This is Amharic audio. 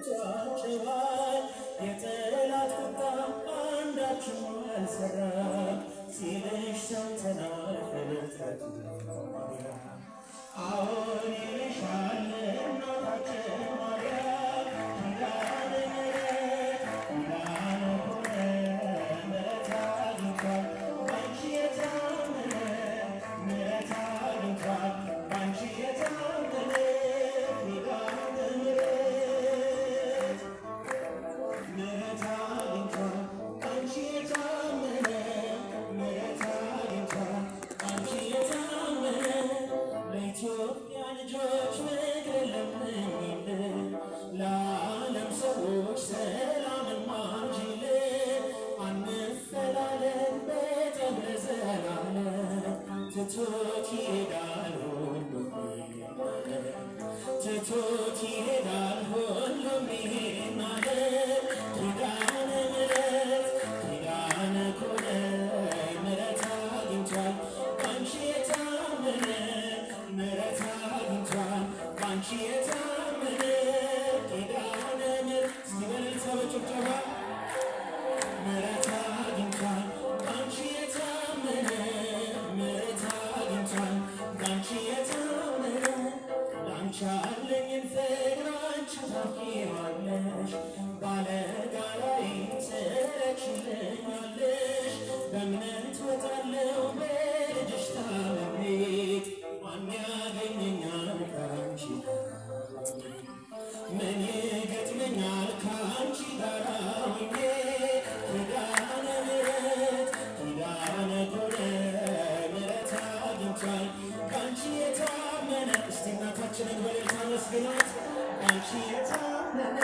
ሞልቷቸዋል። የጠላት ቁጣ አንዳችም አልሰራም። ሲልሽ ሰምተናል ፍጥረቱ አሁን ይልሻል እናታችን ማርያም ኪዳነ ምሕረት ኪዳነ ሆነ ምሕረት አግኝቷል ባንቺ የታመነ ምሕረት አግኝቷል ባንቺ የታመነ ኪዳነ ምሕረት ምሕረት አግኝቷል ባንቺ የታመነ ምሕረት አግኝቷል ባንቺ የታመነ ለኢትዮጵያ ልጆች ምድር ለምኝልን ለዓለም ሰዎች ሰላምን ማንጅልን አንፈላለን በጠብ ለዘላለም ትቶት ይሄዳል ሁሉም ትቶት ይሄዳል ሁሉም ይሄን ዓለም ኪዳነ ምሕረት ኪዳነ ኮነ ምሕረት አግኝቷል ባንቺ የታመነ ምሕረት አግኝቷል ባንቺ የታመነ ኪዳነ ምሕረት እስኪበልል በጭብጨባ ምሕረት አግኝቷል ባንቺ የታመነ ምሕረት አግኝቷል ባንቺ የታመነ ላንቺ ያለኝን ፍቅር አንቺ ታውቂዋለሽ ባለጋራዬ ትረክሽልኛለሽ በእምነት ወጣለሁ በልጅሽ ታምኜ ማን ያገኘኛል ከአንቺ ምን ይገጥመኛል ከአንቺ ጋር ሆኜ ኪዳነ ምሕረት ኪዳነ ኮነ ምሕረት አግኝቷል ባንቺ የታመነ እስቲ እናታችንን በሌሊት አመስግናት ባንቺ የታመነ